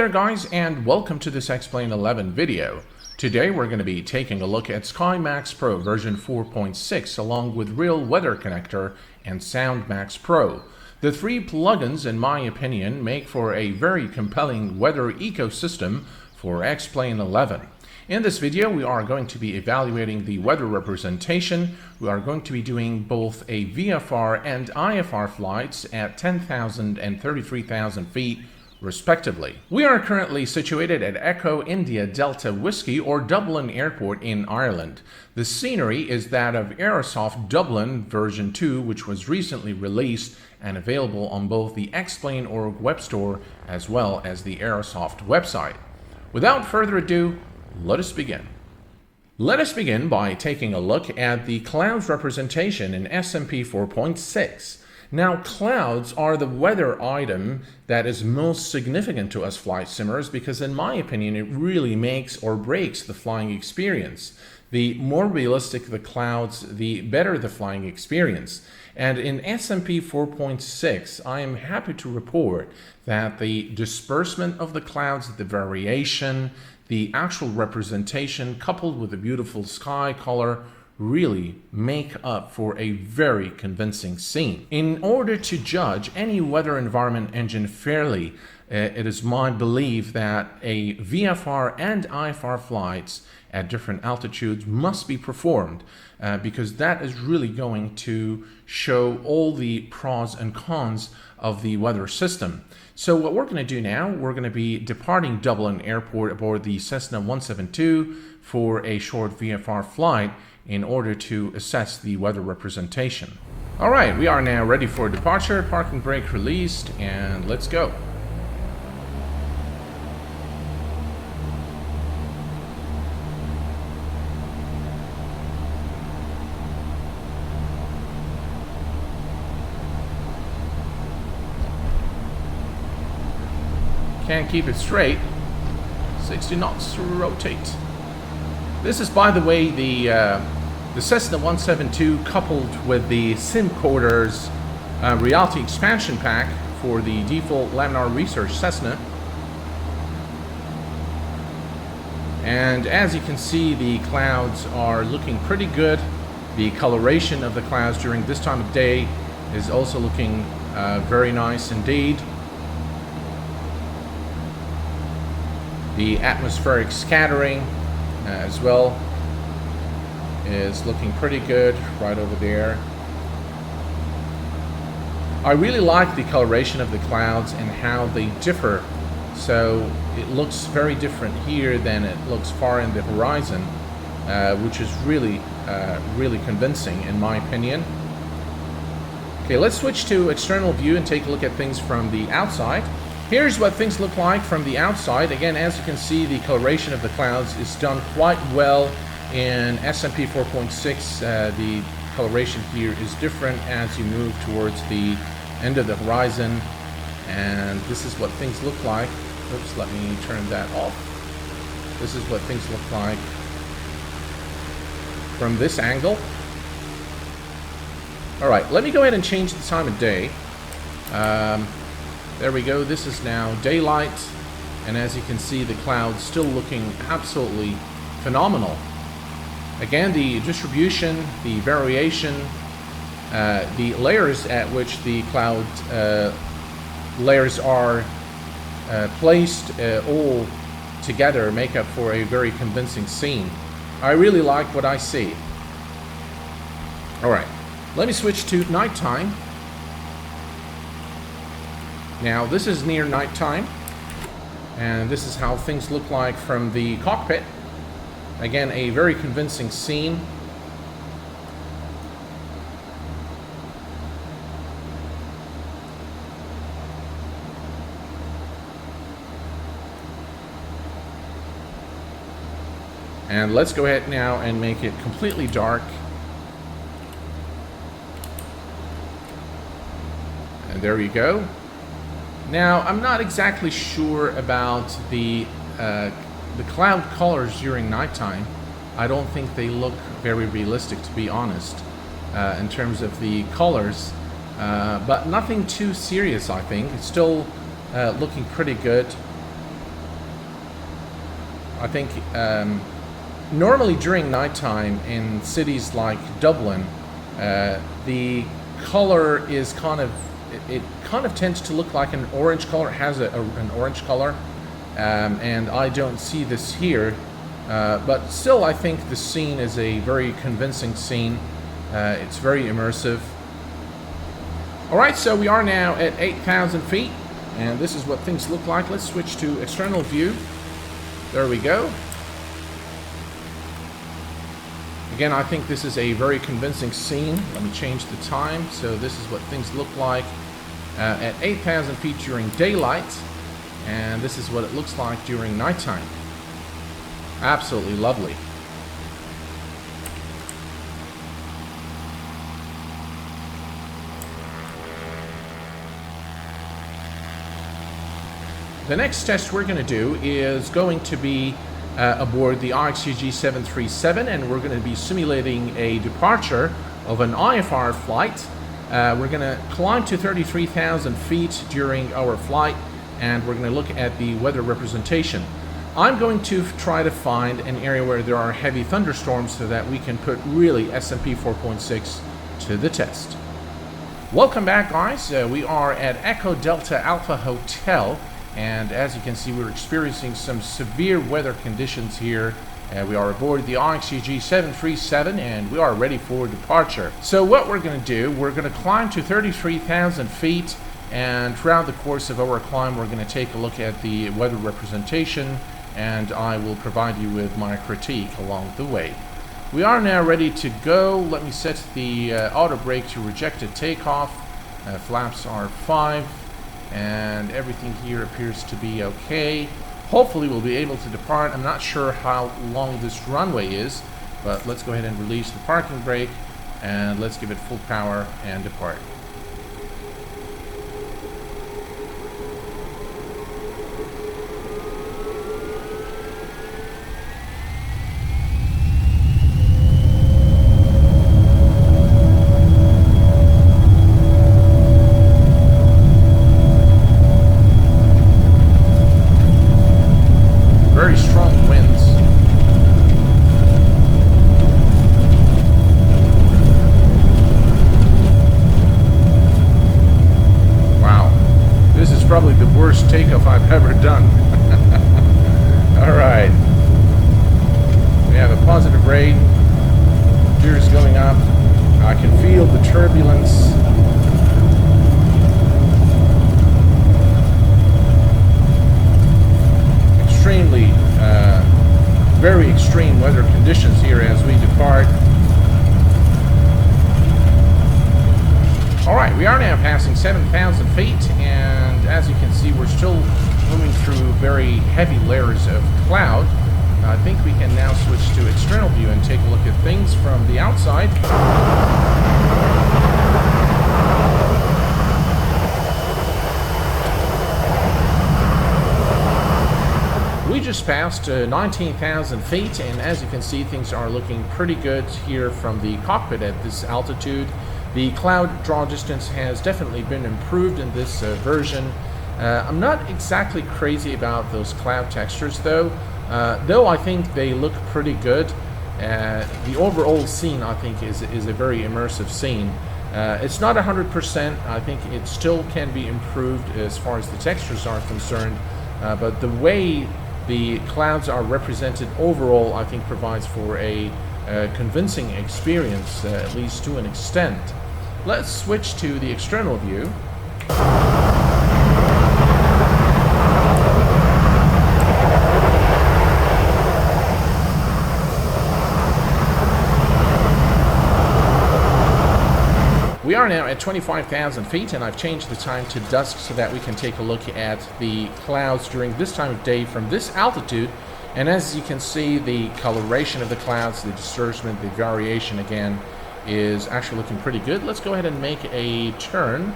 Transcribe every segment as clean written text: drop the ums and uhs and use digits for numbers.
there guys, and welcome to this Explain 11 video. Today we're going to be taking a look at SkyMaxx Pro version 4.6 along with Real Weather Connector and SoundMaxx Pro. The three plugins, in my opinion, make for a very compelling weather ecosystem for Explain 11. In this video, we are going to be evaluating the weather representation. We are going to be doing both a VFR and IFR flights at 10,000 and 33,000 feet, respectively. We are currently situated at Echo India Delta Whiskey or Dublin Airport in Ireland. The scenery is that of Airport Dublin version 2, which was recently released and available on both the Explain.org web store as well as the Airsoft website. Without further ado, let us begin. Let us begin by taking a look at the clouds representation in SMP 4.6. Now, clouds are the weather item that is most significant to us flight simmers because, in my opinion, it really makes or breaks the flying experience. The more realistic the clouds, the better the flying experience. And in SMP 4.6, I am happy to report that the disbursement of the clouds, the variation, the actual representation, coupled with the beautiful sky color, really make up for a very convincing scene. In order to judge any weather environment engine fairly, it is my belief that a VFR and IFR flights at different altitudes must be performed because that is really going to show all the pros and cons of the weather system. So what we're going to do now, we're going to be departing Dublin Airport aboard the Cessna 172 for a short VFR flight in order to assess the weather representation. All right, we are now ready for departure, parking brake released, and let's go. Can't keep it straight. 60 knots to rotate. This is, by the way, the Cessna 172 coupled with the SimCoder's Reality Expansion Pack for the default Laminar Research Cessna. And as you can see, the clouds are looking pretty good. The coloration of the clouds during this time of day is also looking very nice indeed. The atmospheric scattering as well is looking pretty good right over there. I really like the coloration of the clouds and how they differ. So it looks very different here than it looks far in the horizon, which is really convincing in my opinion. Okay, let's switch to external view and take a look at things from the outside. Here's what things look like from the outside. Again, as you can see, the coloration of the clouds is done quite well in SMP 4.6. The coloration here is different as you move towards the end of the horizon. And this is what things look like. Oops, let me turn that off. This is what things look like from this angle. All right, let me go ahead and change the time of day. There we go, this is now daylight, and as you can see, the clouds still looking absolutely phenomenal. Again, the distribution, the variation, the layers at which the cloud layers are placed all together make up for a very convincing scene. I really like what I see. All right, let me switch to nighttime. Now, this is near nighttime, and this is how things look like from the cockpit. Again, a very convincing scene. And let's go ahead now and make it completely dark. And there you go. Now, I'm not exactly sure about the cloud colors during nighttime. I don't think they look very realistic, to be honest, in terms of the colors. But nothing too serious, I think. It's still looking pretty good. I think normally during nighttime in cities like Dublin, the color is it kind of tends to look like an orange color. It has an orange color, and I don't see this here. But still, I think the scene is a very convincing scene. It's very immersive. Alright, so we are now at 8,000 feet, and this is what things look like. Let's switch to external view. There we go. Again, I think this is a very convincing scene. Let me change the time. So this is what things look like at 8,000 feet during daylight, and this is what it looks like during nighttime. Absolutely lovely. The next test we're going to do is going to be aboard the XCG 737, and we're going to be simulating a departure of an IFR flight. We're going to climb to 33,000 feet during our flight, and we're going to look at the weather representation. I'm going to try to find an area where there are heavy thunderstorms so that we can put really S&P 4.6 to the test. Welcome back, guys. We are at Echo Delta Alpha Hotel, and as you can see, we're experiencing some severe weather conditions here. We are aboard the XCG 737, and we are ready for departure. So what we're going to do, we're going to climb to 33,000 feet, and throughout the course of our climb, we're going to take a look at the weather representation, and I will provide you with my critique along the way. We are now ready to go. Let me set the auto brake to rejected takeoff. Flaps are 5, and everything here appears to be okay. Hopefully we'll be able to depart. I'm not sure how long this runway is, but let's go ahead and release the parking brake, and let's give it full power and depart. Very strong winds. Wow, this is probably the worst takeoff I've ever done. All right, we have a positive rate. Gears going up. I can feel the turbulence. Extremely, very extreme weather conditions here as we depart. Alright, we are now passing 7,000 feet, and as you can see, we're still moving through very heavy layers of cloud. I think we can now switch to external view and take a look at things from the outside. We just passed 19,000 feet, and as you can see, things are looking pretty good here from the cockpit at this altitude. The cloud draw distance has definitely been improved in this version. I'm not exactly crazy about those cloud textures though I think they look pretty good. The overall scene, I think, is a very immersive scene. It's not 100%. I think it still can be improved as far as the textures are concerned, but the way the clouds are represented overall, I think, provides for a convincing experience, at least to an extent. Let's switch to the external view. We are now at 25,000 feet, and I've changed the time to dusk so that we can take a look at the clouds during this time of day from this altitude. And as you can see, the coloration of the clouds, the disbursement, the variation again is actually looking pretty good. Let's go ahead and make a turn.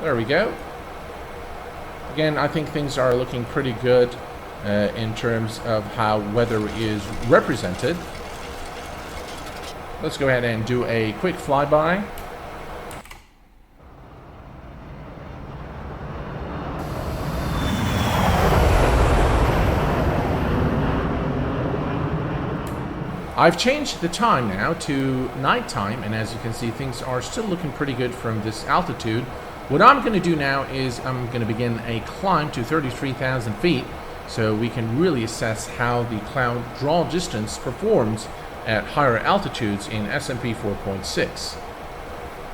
There we go. Again, I think things are looking pretty good in terms of how weather is represented. Let's go ahead and do a quick flyby. I've changed the time now to nighttime, and as you can see, things are still looking pretty good from this altitude. What I'm going to do now is I'm going to begin a climb to 33,000 feet so we can really assess how the cloud draw distance performs at higher altitudes in S&P 4.6.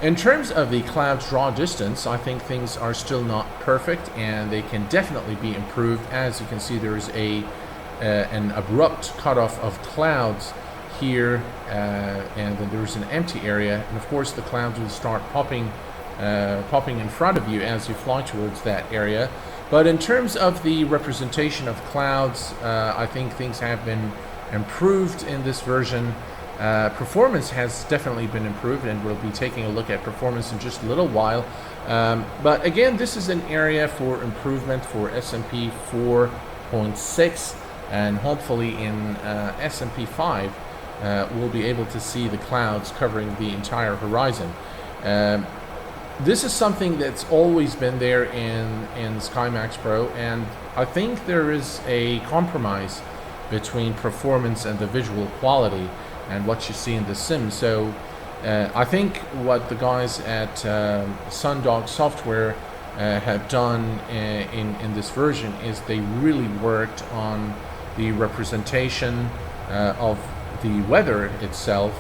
In terms of the cloud draw distance, I think things are still not perfect and they can definitely be improved. As you can see, there's an abrupt cutoff of clouds here, and then there's an empty area, and of course the clouds will start popping in front of you as you fly towards that area. But in terms of the representation of clouds, I think things have been improved in this version. Performance has definitely been improved, and we'll be taking a look at performance in just a little while. But again, this is an area for improvement for S&P 4.6, and hopefully in S&P 5 we'll be able to see the clouds covering the entire horizon. This is something that's always been there in SkyMaxx Pro, and I think there is a compromise between performance and the visual quality and what you see in the sim. So I think what the guys at Sundog Software have done in this version is they really worked on the representation of the weather itself.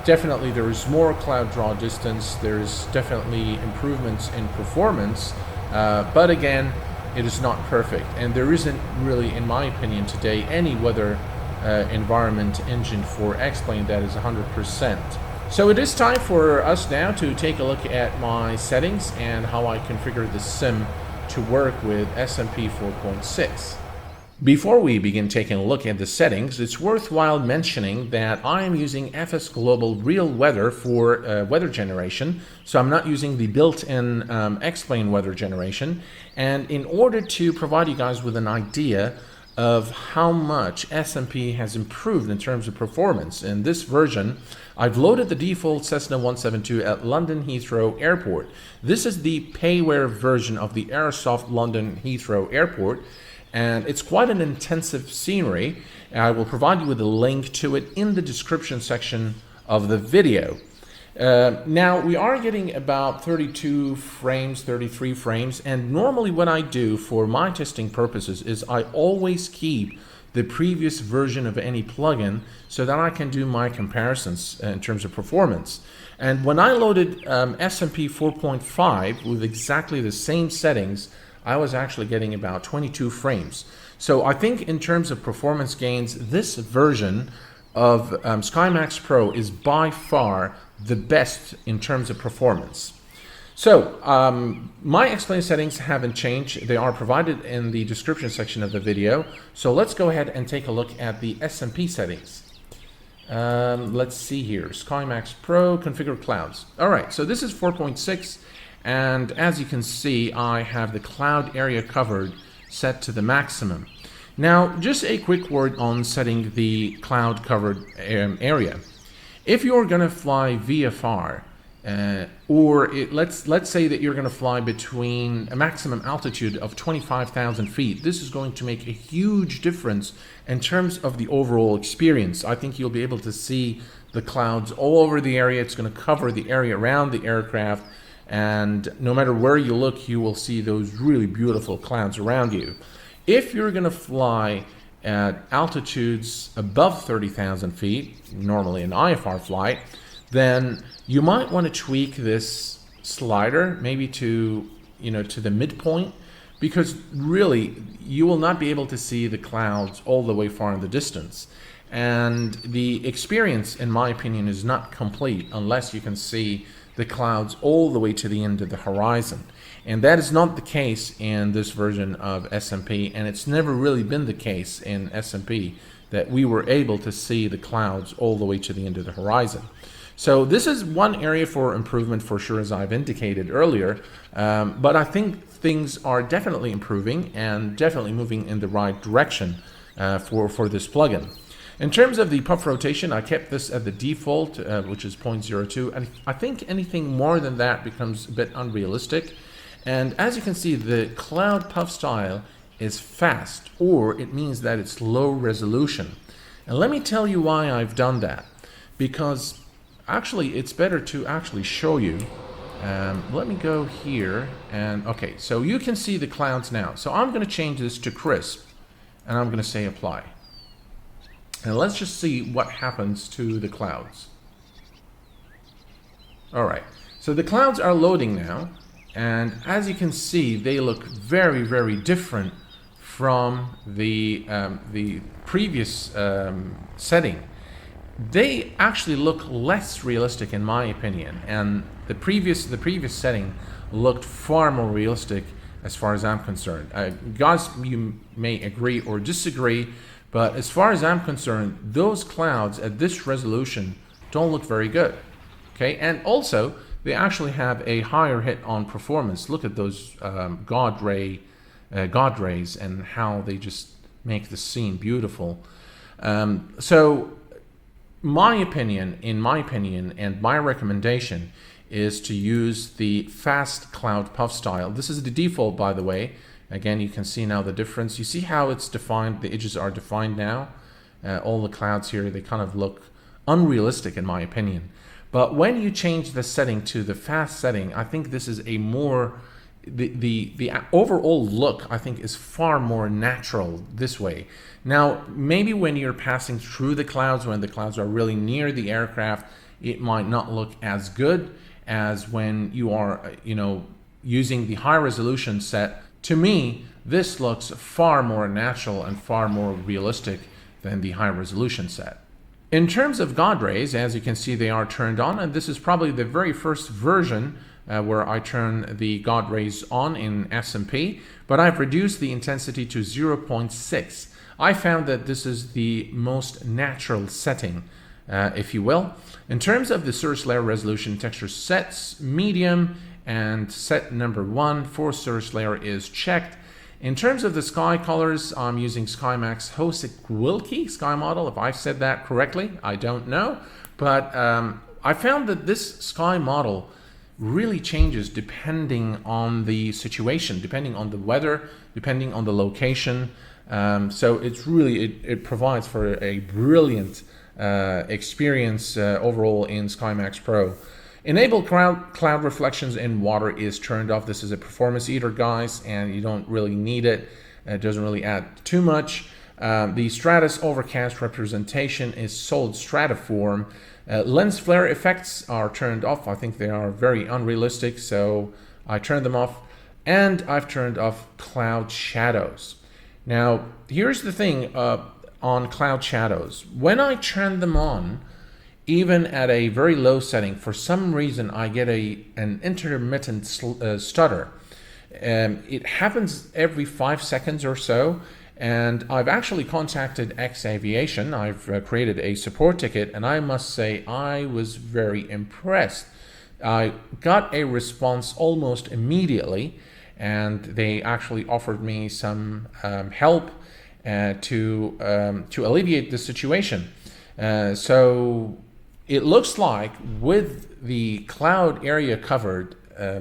Definitely there is more cloud draw distance, there's definitely improvements in performance, but again, it is not perfect, and there isn't really, in my opinion today, any weather environment engine for X-Plane that is 100%. So it is time for us now to take a look at my settings and how I configure the sim to work with S&P 4.6. Before we begin taking a look at the settings, it's worthwhile mentioning that I am using FS Global Real Weather for weather generation, so I'm not using the built-in X-Plane weather generation. And in order to provide you guys with an idea of how much S&P has improved in terms of performance, in this version, I've loaded the default Cessna 172 at London Heathrow Airport. This is the payware version of the Airsoft London Heathrow Airport, and it's quite an intensive scenery. I will provide you with a link to it in the description section of the video. Now we are getting about 32 frames, 33 frames, and normally what I do for my testing purposes is I always keep the previous version of any plugin so that I can do my comparisons in terms of performance. And when I loaded S&P 4.5 with exactly the same settings, I was actually getting about 22 frames. So I think in terms of performance gains, this version of SkyMaxx Pro is by far the best in terms of performance. So my X-Plane settings haven't changed. They are provided in the description section of the video. So let's go ahead and take a look at the S&P settings. Let's see here, SkyMaxx Pro, configure clouds. All right, so this is 4.6. And as you can see, I have the cloud area covered set to the maximum. Now, just a quick word on setting the cloud covered area. If you're going to fly VFR, let's say that you're going to fly between a maximum altitude of 25,000 feet, this is going to make a huge difference in terms of the overall experience. I think you'll be able to see the clouds all over the area. It's going to cover the area around the aircraft, and no matter where you look, you will see those really beautiful clouds around you. If you're going to fly at altitudes above 30,000 feet, normally an IFR flight, then you might want to tweak this slider maybe to the midpoint, because really you will not be able to see the clouds all the way far in the distance. And the experience, in my opinion, is not complete unless you can see the clouds all the way to the end of the horizon. And that is not the case in this version of S&P, and it's never really been the case in S&P that we were able to see the clouds all the way to the end of the horizon. So this is one area for improvement for sure, as I've indicated earlier, but I think things are definitely improving and definitely moving in the right direction for this plugin. In terms of the puff rotation, I kept this at the default, which is 0.02, and I think anything more than that becomes a bit unrealistic. And as you can see, the cloud puff style is fast, or it means that it's low resolution. And let me tell you why I've done that. Because actually it's better to actually show you. Let me go here and okay, so you can see the clouds now. So I'm going to change this to crisp and I'm going to say apply. And let's just see what happens to the clouds. All right, so the clouds are loading now, and as you can see, they look very, very different from the previous setting. They actually look less realistic in my opinion, and the previous setting looked far more realistic as far as I'm concerned. Guys, you may agree or disagree, but as far as I'm concerned, those clouds at this resolution don't look very good. Okay, and also they actually have a higher hit on performance. Look at those God rays and how they just make the scene beautiful. So in my opinion, and my recommendation is to use the fast cloud puff style. This is the default, by the way. Again, you can see now the difference. You see how it's defined, the edges are defined now. All the clouds here, they kind of look unrealistic in my opinion. But when you change the setting to the fast setting, I think this is a more, the overall look, I think, is far more natural this way. Now, maybe when you're passing through the clouds, when the clouds are really near the aircraft, it might not look as good as when you are, using the high resolution set. To me, this looks far more natural and far more realistic than the high resolution set. In terms of God rays, as you can see, they are turned on, and this is probably the very first version where I turn the God rays on in SMP, but I've reduced the intensity to 0.6. I found that this is the most natural setting, if you will. In terms of the source layer resolution, texture sets medium, and set number 1 for source layer is checked. In terms of the sky colors, I'm using SkyMaxx Hosik-Wilkie sky model. If I've said that correctly, I don't know. But I found that this sky model really changes depending on the situation, depending on the weather, depending on the location. So it's really, it provides for a brilliant experience overall in SkyMaxx Pro. Enable cloud reflections in water is turned off. This is a performance eater, guys, and you don't really need it. It doesn't really add too much. The Stratus overcast representation is solid stratiform. Lens flare effects are turned off. I think they are very unrealistic, so I turned them off. And I've turned off cloud shadows. Now, here's the thing on cloud shadows. When I turn them on, even at a very low setting, for some reason I get an intermittent stutter. It happens every 5 seconds or so, and I've actually contacted x-aviation. I've created a support ticket, and I must say I was very impressed. I got a response almost immediately, and they actually offered me some help to alleviate the situation. So it looks like with the cloud area covered,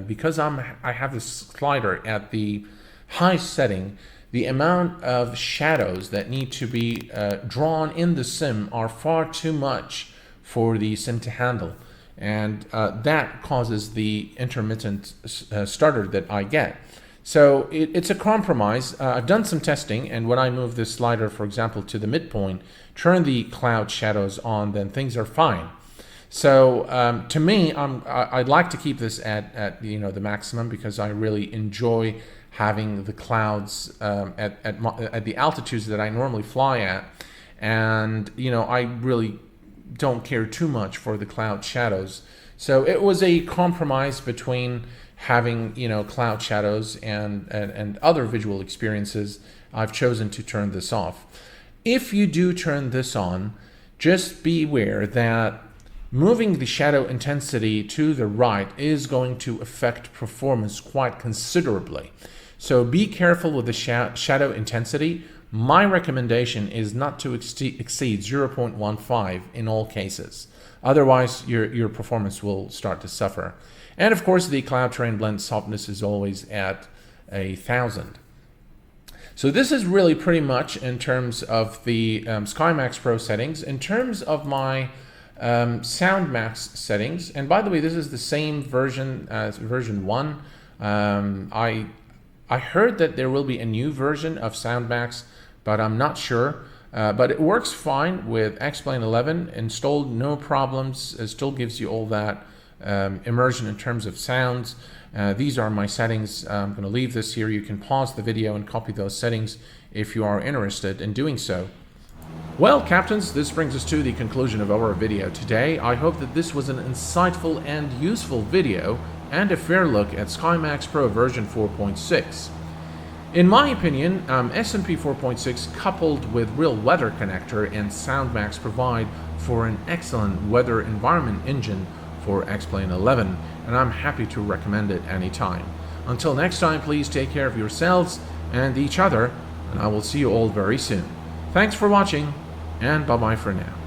because I have this slider at the high setting, the amount of shadows that need to be drawn in the sim are far too much for the sim to handle. And that causes the intermittent stutter that I get. So it's a compromise. I've done some testing, and when I move this slider, for example, to the midpoint, turn the cloud shadows on, then things are fine. So to me, I'd like to keep this at the maximum, because I really enjoy having the clouds at the altitudes that I normally fly at, and I really don't care too much for the cloud shadows. So it was a compromise between having cloud shadows and other visual experiences. I've chosen to turn this off. If you do turn this on, just be aware that moving the shadow intensity to the right is going to affect performance quite considerably. So be careful with the shadow intensity. My recommendation is not to exceed 0.15 in all cases. Otherwise, your performance will start to suffer. And of course, the cloud terrain blend softness is always at 1000. So this is really pretty much in terms of the SkyMaxx Pro settings. In terms of my SoundMaxx settings, and by the way, this is the same version as version 1. I heard that there will be a new version of SoundMaxx, but I'm not sure. But it works fine with X-Plane 11 installed, no problems. It still gives you all that immersion in terms of sounds. These are my settings. I'm going to leave this here. You can pause the video and copy those settings if you are interested in doing so. Well, captains, this brings us to the conclusion of our video today. I hope that this was an insightful and useful video and a fair look at SkyMaxx Pro version 4.6. In my opinion, S&P 4.6 coupled with Real Weather Connector and SoundMaxx provide for an excellent weather environment engine for X-Plane 11, and I'm happy to recommend it anytime. Until next time, please take care of yourselves and each other, and I will see you all very soon. Thanks for watching, and bye-bye for now.